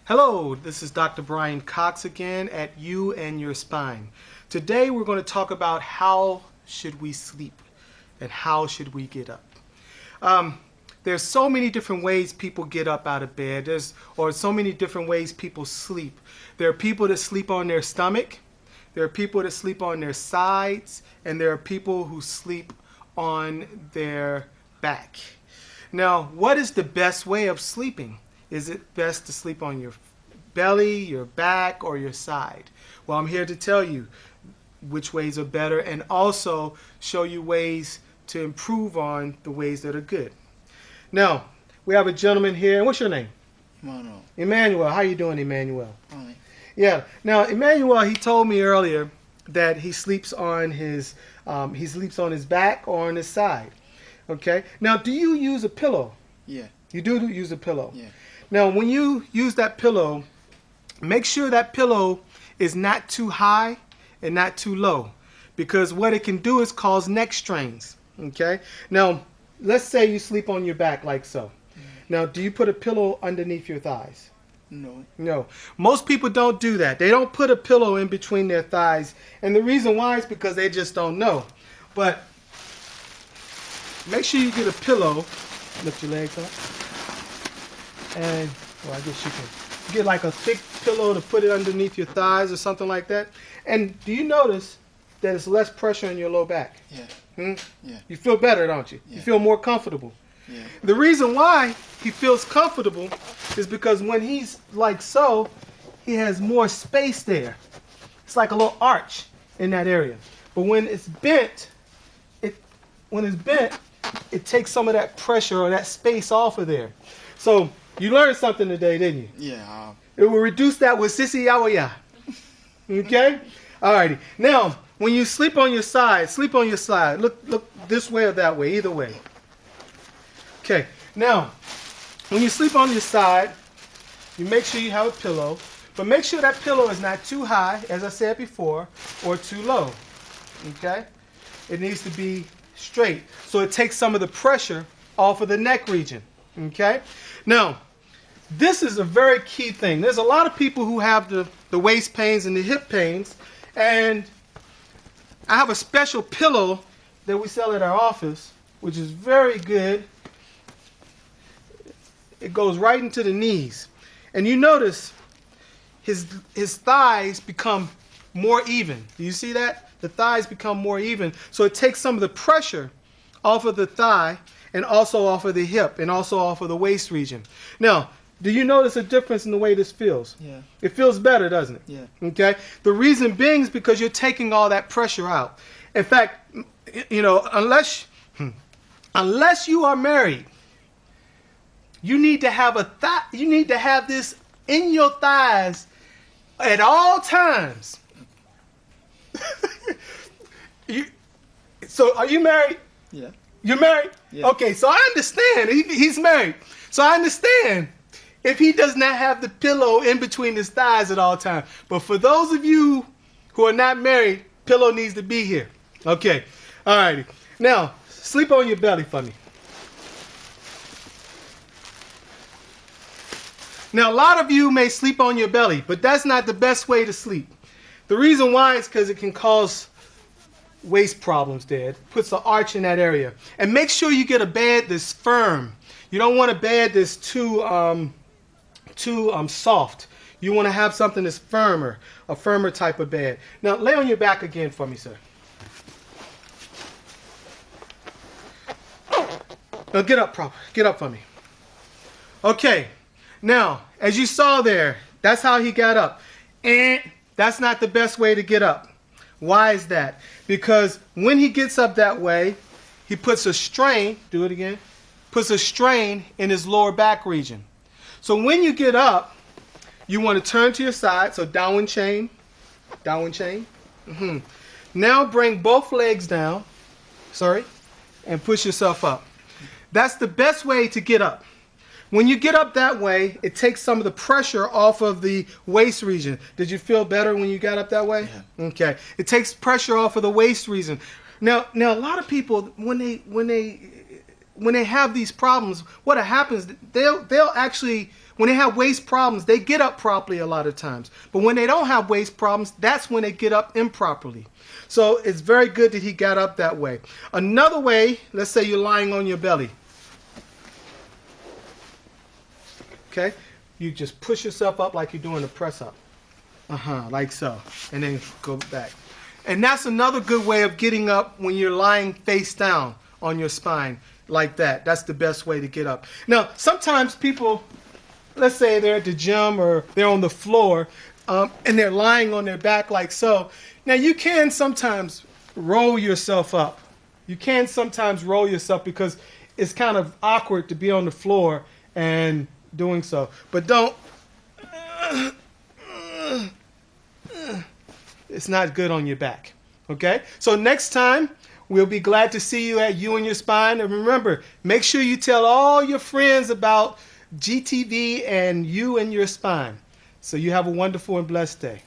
Hello, this is Dr. Bryan Cox again at You and Your Spine. Today we're going to talk about how should we sleep and how should we get up. There's so many different ways people get up out of bed, or so many different ways people sleep. There are people that sleep on their stomach, there are people that sleep on their sides, and there are people who sleep on their back. Now, what is the best way of sleeping? Is it best to sleep on your belly, your back, or your side? Well, I'm here to tell you which ways are better and also show you ways to improve on the ways that are good. Now, we have a gentleman here. What's your name? Emmanuel. Emmanuel. How you doing, Emmanuel? Fine. Yeah. Now, Emmanuel, he told me earlier that he sleeps on his back or on his side. Okay. Now, do you use a pillow? Yeah. You do use a pillow. Yeah. Now, when you use that pillow, make sure that pillow is not too high and not too low, because what it can do is cause neck strains. Okay. Now, let's say you sleep on your back like so. Now, do you put a pillow underneath your thighs? No. No. Most people don't do that. They don't put a pillow in between their thighs. And the reason why is because they just don't know. But make sure you get a pillow. Lift your legs up. And, well, I guess you can get like a thick pillow to put it underneath your thighs or something like that. And do you notice that it's less pressure in your low back? Yeah. Yeah. You feel better, don't you? Yeah. You feel more comfortable. Yeah. The reason why he feels comfortable is because when he's like so, he has more space there. It's like a little arch in that area. But when it's bent, it takes some of that pressure or that space off of there. So you learned something today, didn't you? Yeah. It will reduce that with sissy yawaya. Okay? Alrighty. Now, when you sleep on your side, sleep on your side. Look this way or that way, either way. Okay. Now, when you sleep on your side, you make sure you have a pillow, but make sure that pillow is not too high, as I said before, or too low. Okay? It needs to be straight, so it takes some of the pressure off of the neck region. Okay? Now, this is a very key thing. There's a lot of people who have the waist pains and the hip pains, and I have a special pillow that we sell at our office, which is very good. It goes right into the knees. And you notice his thighs become more even. Do you see that? The thighs become more even. So it takes some of the pressure off of the thigh and also off of the hip and also off of the waist region. Now, do you notice a difference in the way this feels? Yeah. It feels better, doesn't it? Yeah. Okay? The reason being is because you're taking all that pressure out. In fact, you know, unless you are married, you need to have this in your thighs at all times. So are you married? Yeah. You're married? Yeah. Okay, so I understand. He's married. So I understand if he does not have the pillow in between his thighs at all times. But for those of you who are not married, pillow needs to be here. Okay. All righty. Now, sleep on your belly for me. Now, a lot of you may sleep on your belly, but that's not the best way to sleep. The reason why is because it can cause waist problems there. It puts an arch in that area. And make sure you get a bed that's firm. You don't want a bed that's too soft. You want to have something that's firmer, a firmer type of bed. Now, lay on your back again for me, sir. Now, get up proper. Get up for me. Okay. Now, as you saw there, that's how he got up. And that's not the best way to get up. Why is that? Because when he gets up that way, he puts a strain, do it again, puts a strain in his lower back region. So when you get up, you want to turn to your side, so downward chain, downward chain. Now bring both legs down, and push yourself up. That's the best way to get up. When you get up that way, it takes some of the pressure off of the waist region. Did you feel better when you got up that way? Yeah. Okay. It takes pressure off of the waist region. Now a lot of people, when they when they have these problems, what happens, they'll actually, when they have waist problems, they get up properly a lot of times. But when they don't have waist problems, that's when they get up improperly. So it's very good that he got up that way. Another way, let's say you're lying on your belly. Okay? You just push yourself up like you're doing a press up. Like so. And then go back. And that's another good way of getting up when you're lying face down on your spine like that. That's the best way to get up. Now, sometimes people, let's say they're at the gym or they're on the floor and they're lying on their back like so. Now, you can sometimes roll yourself up. You can sometimes roll yourself because it's kind of awkward to be on the floor and doing so. But don't. It's not good on your back. Okay? So next time, we'll be glad to see you at You and Your Spine. And remember, make sure you tell all your friends about GTV and You and Your Spine. So you have a wonderful and blessed day.